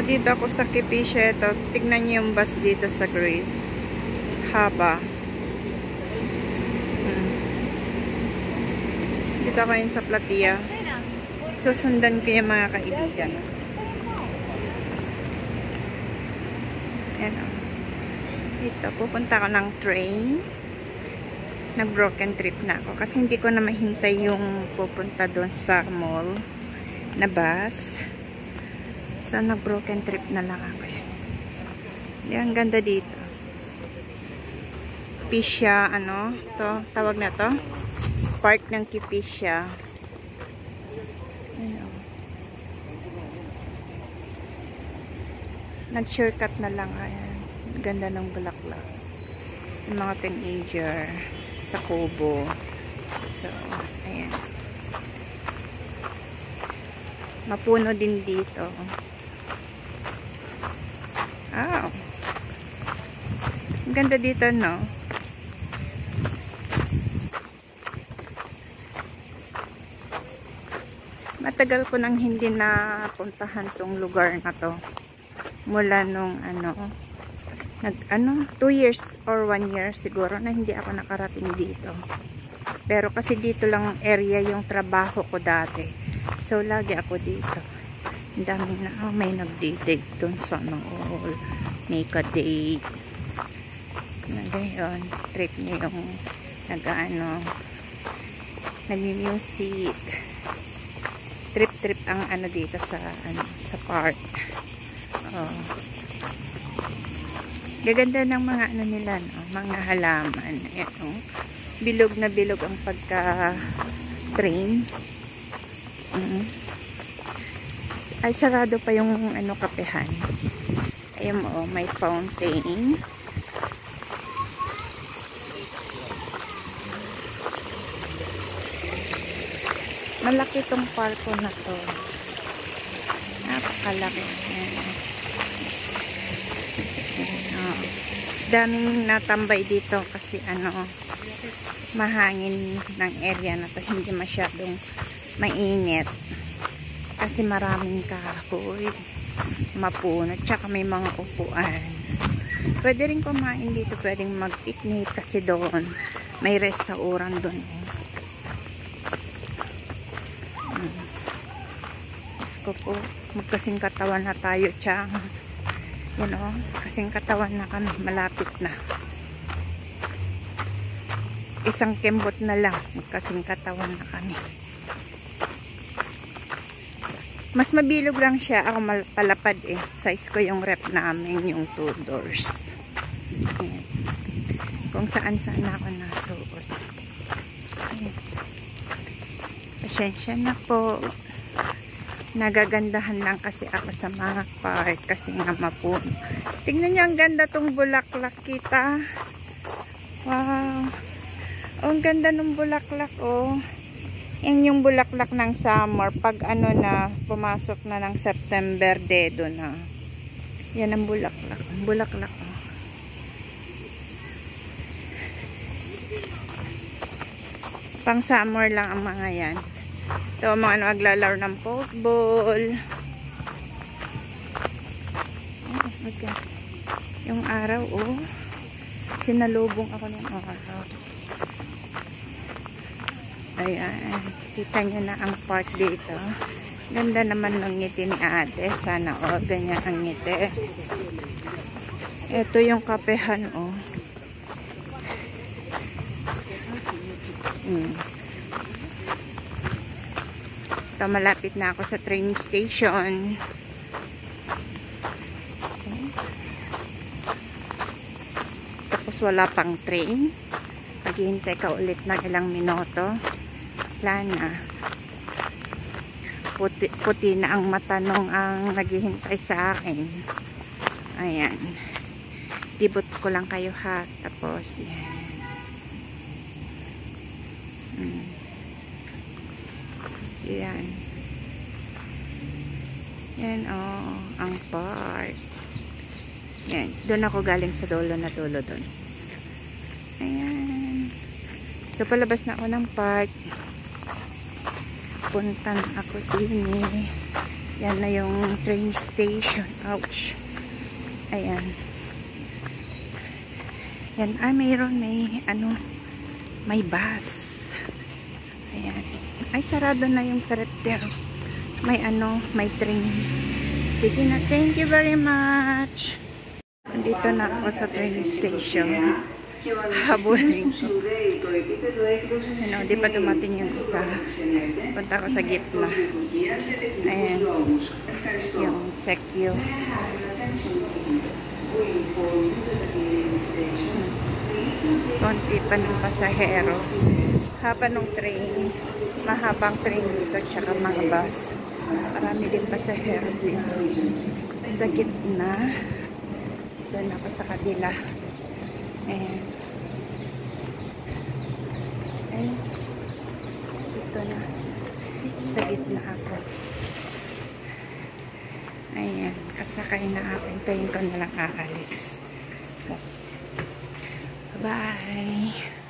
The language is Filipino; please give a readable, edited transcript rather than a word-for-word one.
Dito ako sa Kipisha. Ito, tignan niyo yung bus dito sa Grace. Haba. Dito ako yun sa Platia. Susundan ko yung mga kaibigan. Ayan o. Dito, pupunta ako ng train. Nag-broken trip na ako. Kasi hindi ko na mahintay yung pupunta doon sa mall na bus. So, nag-broken trip na lang ako. Ang ganda dito. Kipisha, ano? To, tawag na to? Park ng Kipisha. Ayun. Nag-shortcut na lang. Ayan. Ganda ng bulaklak. Yung mga teenager sa Kubo. So, ayan. Mapuno din dito. Oh. Ang ganda dito, no? Matagal ko nang hindi napuntahan tong lugar na to. Mula nung 2 years or 1 year siguro na hindi ako nakarating dito. Pero kasi dito lang area yung trabaho ko dati. So lagi ako dito. Ang dami na may nagdi-date dun sa all. Make a date. Ngayon, trip niya yung nag-music. Trip ang dito sa park. Oh. Gaganda ng mga nila, no? Mga halaman. Ayan, bilog na bilog ang pagka-train. Ay, sarado pa yung kapehan. Ayun mo, may fountain. Malaki tong parko na to. Napakalaki. Daming natambay dito kasi mahangin ng area na to. Hindi masyadong mainit. Kasi maraming kahoy, mapuno, tsaka may mga upuan. Pwede rin kumain dito, pwedeng mag-picnic kasi doon may restaurant doon. Gusto ko po, magkasing katawan na tayo, tsang. Kasing katawan na kami, malapit na. Isang kembot na lang, magkasing katawan na kami. Mas mabilog lang siya. Ako palapad eh. Size ko yung rep namin, yung 2 doors. Ayan. Kung saan ako nasuot. Ayan. Pasensya na po. Nagagandahan lang kasi ako sa mga park. Kasi nga mapuno. Tingnan niyo ang ganda tong bulaklak kita. Wow. Oh, ang ganda ng bulaklak oh. Yan yung bulaklak ng summer. Pag na, pumasok na ng September, dedo na. Yan ang bulaklak. Bulaklak. Oh. Pang summer lang ang mga yan. Ito, mga maglalaro ng football. Oh, okay. Yung araw, oh. Sinalubong ako ng araw. Ayan, kita nyo na ang park dito. Ganda naman ng ngiti ni ate. Sana ganyan ang ngiti. Ito yung kapehan Ito, malapit na ako sa train station. Tapos wala pang train. Maghihintay ka ulit ng ilang minuto. Wala na. Puti na ang mata nung ang naghihintay sa akin. Ayan. Dibot ko lang kayo ha. Tapos yan. Yan. Yan ang park. Yan. Doon ako galing sa dulo na dulo doon. Ayan. So, palabas na ako ng park. Puntan ako din Yan na yung train station. Ouch. Ayan. Yan. Mayroon may bus. Ayan. Ay, sarado na yung pero may train. Sige na. Thank you very much. Dito na ako sa train station. Habulin ko. Di pa dumating yung isa. Punta ko sa gitna. Ayan. Yung Sekyo. Konti pa ng pasaheros. Haba ng train. Mahabang train dito. Tsaka mga bus. Marami din pasaheros dito. Sa gitna. Doon ako sa kabila. Ayan. Ayan. Ito na. Sa gitna ako. Ayan. Kasakay na ako. Hintayin ko na lang aalis. Bye!